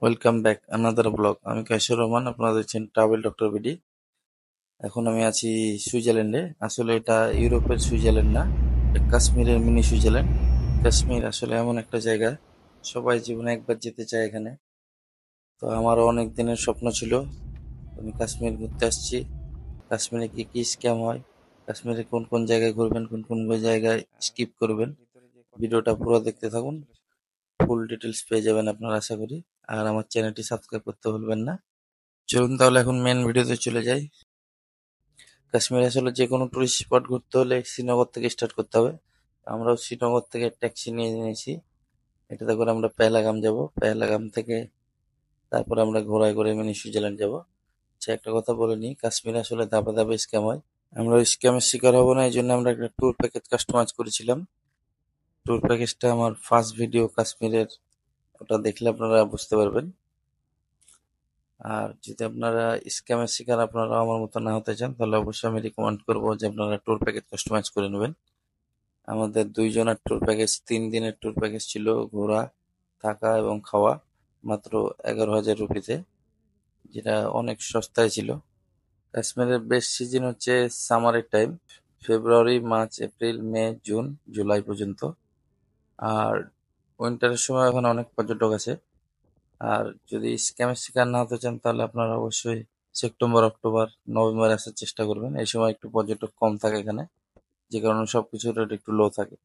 Welcome back another blog. আমি কাশির রহমান, আপনারা দেখছেন ট্রাভেল ডক্টর বিডি। এখন আমি আছি সুইজারল্যান্ডে। আসলে এটা ইউরোপের সুইজারল্যান্ড না, এটা কাশ্মীরের মিনি সুইজারল্যান্ড। কাশ্মীর আসলে এমন একটা জায়গা, সবাই জীবনে একবার যেতে চায় এখানে। তো আমারও অনেক দিনের স্বপ্ন ছিল, আমি কাশ্মীর ঘুরতে আসছি। কাশ্মীরে কি কি স্ক্যাম হয়, কাশ্মীরে কোন কোন জায়গায় ঘুরবেন, কোন কোন জায়গায় স্কিপ করবেন, ভিডিওটা পুরো দেখতে থাকুন। ফুল ডিটেলস পেয়ে যাবেন আপনারা আশা করি। আর আমার চ্যানেলটি সাবস্ক্রাইব করতে ভুলবেন না। চলুন তাহলে এখন মেন ভিডিওতে চলে যাই। কাশ্মীরে আসলে যে কোনো টুরিস্ট স্পট ঘুরতে হলে শ্রীনগর থেকে স্টার্ট করতে হবে। আমরাও শ্রীনগর থেকে ট্যাক্সি নিয়ে নিয়েছি, এটাতে করে আমরা পেহেলগাম যাব। পেহেলগাম থেকে তারপর আমরা ঘোড়ায় করে মিনি সুইজারল্যান্ড যাব। আচ্ছা, একটা কথা বলে নিই, কাশ্মীরে আসলে ধাপে ধাপে স্ক্যাম হয়। আমরা ওই স্ক্যামের শিকার হব না, এই জন্য আমরা একটা ট্যুর প্যাকেজ কাস্টমাইজ করেছিলাম। ট্যুর প্যাকেজটা আমার ফার্স্ট ভিডিও কাশ্মীরের, ওটা দেখলে আপনারা বুঝতে পারবেন। আর যদি আপনারা স্ক্যামের শিকার আপনারা আমার মতো না হতে চান, তাহলে অবশ্যই আমি রিকমেন্ড করবো যে আপনারা ট্যুর প্যাকেজ কাস্টমাইজ করে নেবেন। আমাদের 2 জনের ট্যুর প্যাকেজ, 3 দিনের ট্যুর প্যাকেজ ছিল, ঘোরা, থাকা এবং খাওয়া, মাত্র 11,000 রুপিতে, যেটা অনেক সস্তায় ছিল। কাশ্মীরের বেস্ট সিজন হচ্ছে সামারের টাইম, ফেব্রুয়ারি, মার্চ, এপ্রিল, মে, জুন, জুলাই পর্যন্ত। আর উইন্টারের সময় ওখানে অনেক পর্যটক আছে। আর যদি স্ক্যামের শিকার না হতে চান, তাহলে আপনারা অবশ্যই সেপ্টেম্বর, অক্টোবর, নভেম্বর আসার চেষ্টা করবেন। এই সময় একটু পর্যটক কম থাকে এখানে, যে কারণে সবকিছুর রেট একটু লো থাকে।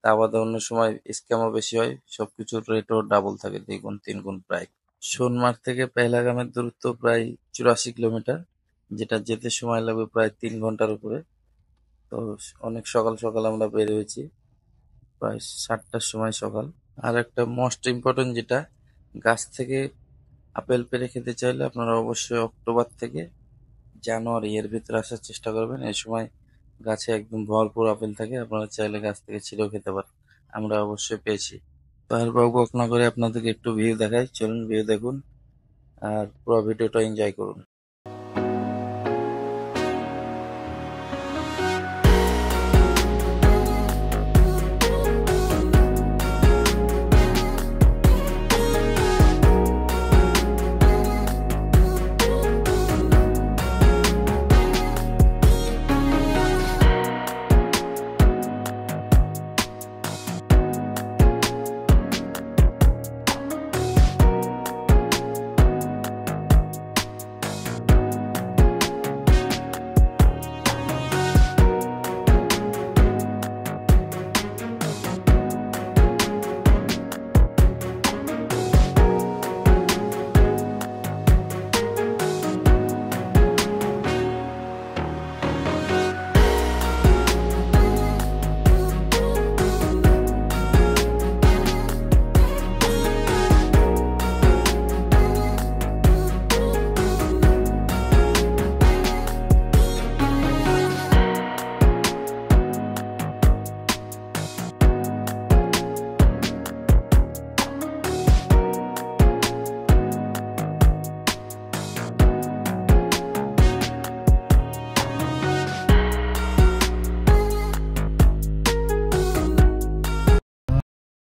তা বাদে অন্য সময় স্ক্যামও বেশি হয়, সবকিছুর রেটও ডাবল থাকে, 2 গুণ 3 গুণ প্রায়। সোনমার্গ থেকে পেহেলগামের দূরত্ব প্রায় 84 কিলোমিটার, যেটা যেতে সময় লাগবে প্রায় 3 ঘন্টার উপরে। তো অনেক সকাল সকাল আমরা বের হয়েছি, প্রায় 7টার সময় সকাল। আর একটা মোস্ট ইম্পর্টেন্ট যেটা, গাছ থেকে আপেল পেড়ে খেতে চাইলে আপনারা অবশ্যই অক্টোবর থেকে জানুয়ারি এর ভিতরে আসার চেষ্টা করবেন। এই সময় গাছে একদম ভরপুর আপেল থাকে, আপনারা চাইলে গাছ থেকে ছিঁড়েও খেতে পারেন। আমরা অবশ্যই পেয়েছি। তো আর বক না করে আপনাদেরকে একটু ভিউ দেখাই, চলুন ভিউ দেখুন আর পুরো ভিডিওটা এনজয় করুন।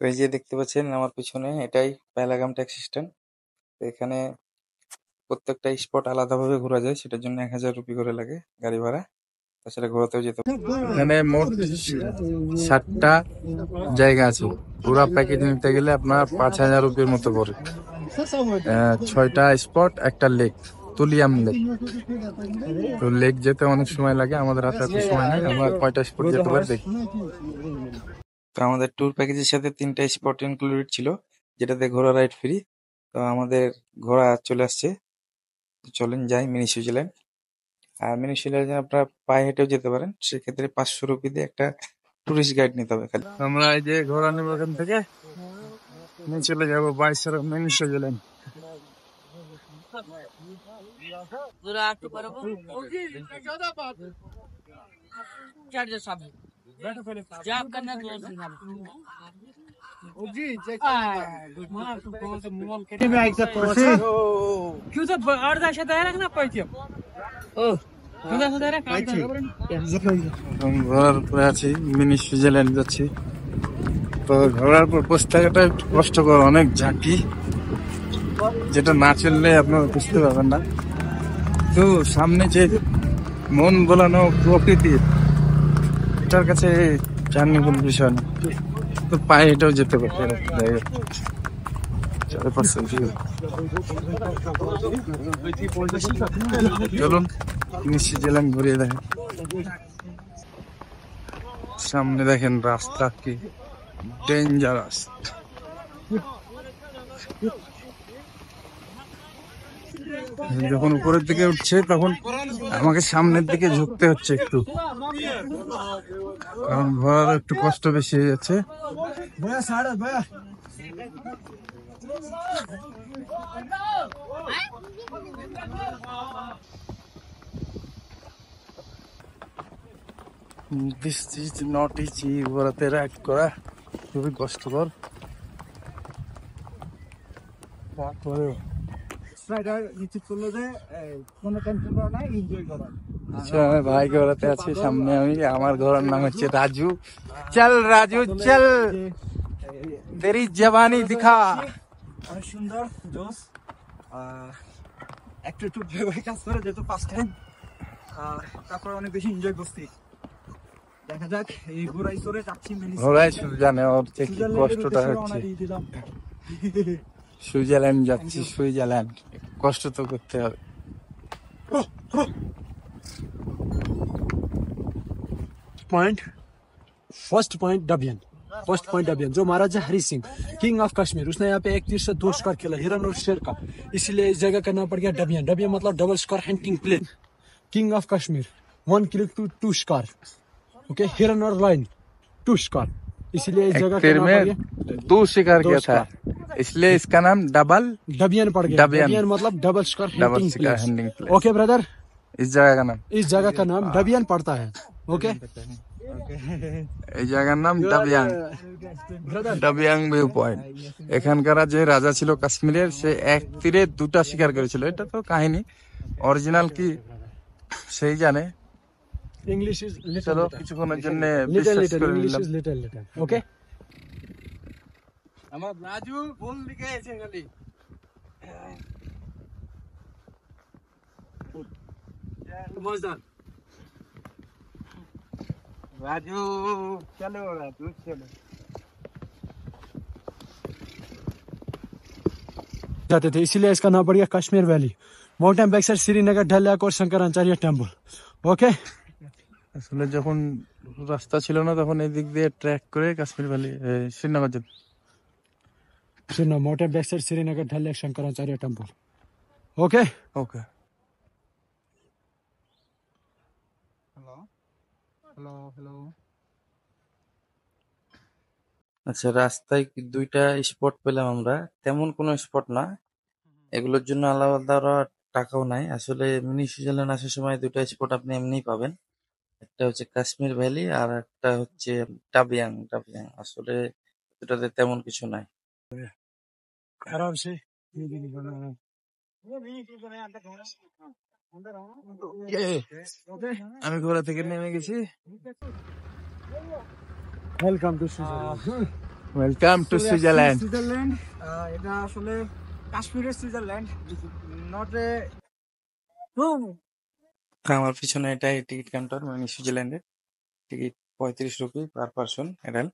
তো এই যে দেখতে পাচ্ছেন আমার পিছনে, এটাই পেহেলগাম ট্যাক্সি স্ট্যান্ড। তো এখানে প্রত্যেকটা স্পট আলাদাভাবে ঘোরা যায়, সেটার জন্য 1000 রুপি করে লাগে গাড়ি ভাড়া। তাছাড়া ঘোরাতেও যেতে পারে। এখানে মোট 7টা জায়গা আছে। পুরো প্যাকেজ নিতে গেলে আপনার 5000 রুপির মতো পড়ে। 6টা স্পট, একটা লেক, তুলিয়াম লেক। তো লেক যেতে অনেক সময় লাগে, আমাদের হাতে এত সময় নেই, আমরা কয়টা স্পট যেতে পারি দেখি। তো আমাদের ট্যুর প্যাকেজের সাথে 3টা স্পট ইনক্লুডেড ছিল, যেটাতে ঘোড়া রাইড ফ্রি। তো আমাদের ঘোড়া চলে আসছে, চলেন যাই মিনি সুইজারল্যান্ড। আর মিনি সুইজারল্যান্ডে আপনারা পায়ে হেঁটেও যেতে পারেন, সেক্ষেত্রে 500 রুপি দিয়ে একটা টুরিস্ট গাইড নিতে হবে খালি। আমরা এই যে ঘোড়া নেবো, এখান থেকে নিয়ে চলে যাবো বাইসের মিনি সুইজারল্যান্ড। ঘোড়ার উপরে আছি, মিনি সুইজারল্যান্ড যাচ্ছি। তো ঘোড়ার উপর বসে থাকাটা একটু কষ্টকর, অনেক ঝাঁকি। যেটা না চললে আপনারা বুঝতে পারবেন না। তো সামনে যে মন ভোলানো প্রকৃতি, এটার কাছে জার্নি কোনো বিষয় না। তো পায়ে এটাও যেতে পারে এরকম জায়গায়। চলুন সুইজারল্যান্ড ঘুরিয়ে দেখেন। সামনে দেখেন রাস্তা কি ডেঞ্জারাস। যখন উপরের দিকে উঠছে তখন আমাকে সামনের দিকে ঝুঁকতে হচ্ছে একটু, কারণ ঘোরার একটু কষ্ট বেশি হয়ে যাচ্ছে। This is not easy, ঘোরাতে রাইড করা খুবই কষ্টকর। ভাই ঘোরাতে আছি, সামনে আমি, আমার ঘোরার নাম হচ্ছে রাজু। চল রাজু চল, তেরি জবানি দিখা। অনেক সুন্দর জোস, একটু একটু ভেবে কাজ করে যেহেতু ফার্স্ট টাইম, তারপরে অনেক বেশি এনজয় করছি। দেখা যাক এই ঘোড়াই চড়ে যাচ্ছি। ঘোড়াই জানে ওর যে কি কষ্টটা হচ্ছে। সুইজারল্যান্ড যাচ্ছি, সুইজারল্যান্ড কষ্ট তো করতে হবে। पॉइंट फर्स्ट पॉइंट डबियन, फर्स्ट पॉइंट डबियन जो महाराजा हरी सिंह किंग ऑफ कश्मीर, उसने यहाँ पे एक तीर से 2 शिकार खेला, हिरन और शेर का, इसलिए इस जगह का नाम पड़ गया डबियन। डबियन मतलब डबल शिकार hunting place. King of Kashmir 1 kill to 2 शिकार, ओके, हिरन और लायन 2 शिकार, इसलिए इस जगह का नाम पड़ गया 2 शिकार किया था, इसलिए इसका नाम डबल डबियन पड़ गया। डबियन मतलब डबल शिकार हंटिंग प्लेस। ओके ब्रदर, इस जगह का नाम डबियन पड़ता है। ओके, এই জায়গার নাম ডাবিয়াং, ডাবিয়াং ভিউ পয়েন্ট। এখানকার যে রাজা ছিল কাশ্মীরের, সে এক তীরে 2টা শিকার করেছিল। এটা তো কাহিনী, অরিজিনাল কি সেই জানে। इंग्लिश इज চলো কিছুক্ষণের জন্য लिटिल বিশ্বাস করে इंग्लिश নিলাম। Is little okay. আমার রাজু ফুল দিকে এসে গেলি। मजेदार রাজু চলো, রাজু চলো। जाते थे, इसीलिए इसका नाम पड़ गया Kashmir valley. Mountain back side Srinagar, Dal lake और शंकराचार्य टेम्पल। ओके, আসলে যখন রাস্তা ছিল না তখন এই দিক দিয়ে ট্র্যাক করে কাশ্মীর ভ্যালি শ্রীনগর যেত। सुनो, mountain back side Srinagar, Dal lake, Shankaracharya temple. Okay okay. Hello hello. আচ্ছা, রাস্তায় 2টা স্পট পেলাম আমরা, তেমন কোনো স্পট না, এগুলোর জন্য আলাদা টাকাও নাই। আসলে মিনি সুইজারল্যান্ড আসার সময় 2টা স্পট আপনি এমনিই পাবেন, একটা হচ্ছে কাশ্মীর ভ্যালি আর একটা হচ্ছে ডাবিয়াং। ডাবিয়াং আসলে দুটাতে তেমন কিছু নাই। आराम से আমি ঘোড়া থেকে নেমে গেছি। Welcome to Switzerland. Welcome to Switzerland. Switzerland এটা আসলে কাশ্মীরের সুইজারল্যান্ড, নট এ। আমার পিছনে এটাই টিকিট কাউন্টার মিনি সুইজারল্যান্ডের। Ticket 35 rupee per person adult.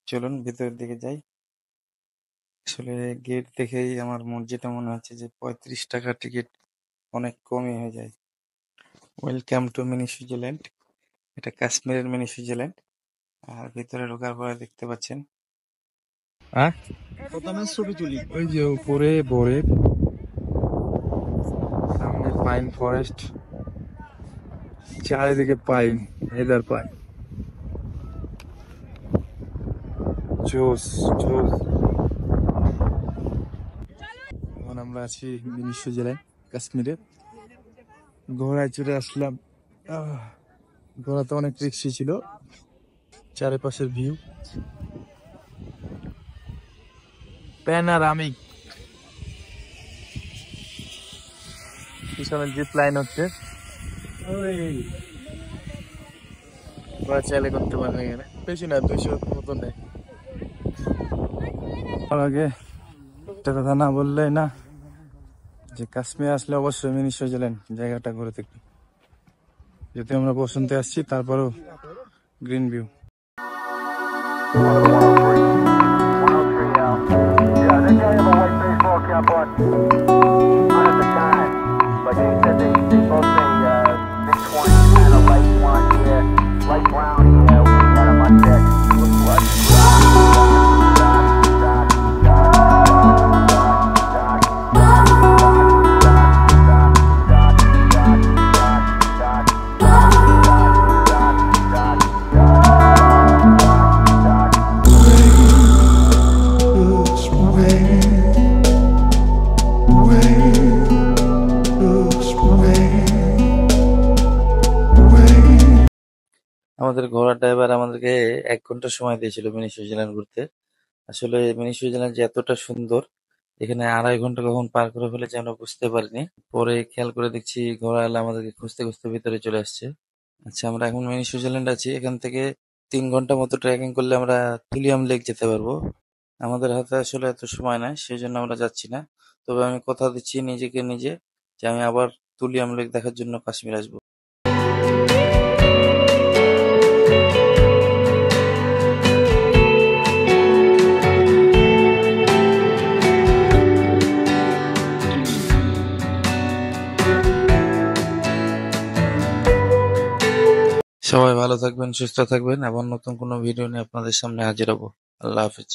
চলুন ভিতরের দিকে যাই। আসলে গেট দেখেই আমার যেটা মনে হচ্ছে যে 35 টাকা টিকিট অনেক কমই হয়ে যায়। ওয়েলকাম টু মিনি সুইজারল্যান্ড, এটা কাশ্মীরের মিনি সুইজারল্যান্ড। আর ভিতরে ঢোকার পরে দেখতে পাচ্ছেন, প্রথমে ছবি তুলি। ওই যে উপরে বরফ, সামনে পাইন ফরেস্ট, চারিদিকে পাইন, হেদার পাইন, জোস জোস। এখন আমরা আছি মিনি সুইজারল্যান্ড কাশ্মীরে। ঘোড়ায় চড়ে আসলাম। ঘোড়াতে অনেক রিক্সি ছিল। চারিপাশের ভিউ প্যানারামিক। পিছনে জিপ লাইন হচ্ছে, চাইলে করতে পারবে এখানে, বেশি না 200 মতো নেয়। আগে একটা কথা না বললে না, যে কাশ্মীর আসলে অবশ্যই মিনি সুইজারল্যান্ড জায়গাটা ঘুরে দেখবে। যদি আমরা বসন্তে আসছি তারপরেও গ্রিন ভিউ। আমাদের ঘোড়া ড্রাইভার আমাদেরকে 1 ঘন্টা সময় দিয়েছিল মিনি সুইজারল্যান্ড ঘুরতে। আসলে মিনি সুইজারল্যান্ড যে এতটা সুন্দর, এখানে 2.5 ঘন্টা কখন পার করে ফেলেছি আমরা বুঝতে পারিনি। পরে খেয়াল করে দেখছি ঘোড়া এলে আমাদেরকে খুঁজতে খুঁজতে ভিতরে চলে আসছে। আচ্ছা, আমরা এখন মিনি সুইজারল্যান্ড আছি। এখান থেকে 3 ঘন্টা মতো ট্রেকিং করলে আমরা তুলিয়াম লেক যেতে পারবো। আমাদের হাতে আসলে এত সময় নাই, সেই জন্য আমরা যাচ্ছি না। তবে আমি কথা দিচ্ছি নিজেকে নিজে যে আমি আবার তুলিয়াম লেক দেখার জন্য কাশ্মীর আসবো। সবাই ভালো থাকবেন, সুস্থ থাকবেন। আবার নতুন কোনো ভিডিও নিয়ে আপনাদের সামনে হাজির হব। আল্লাহ হাফেজ।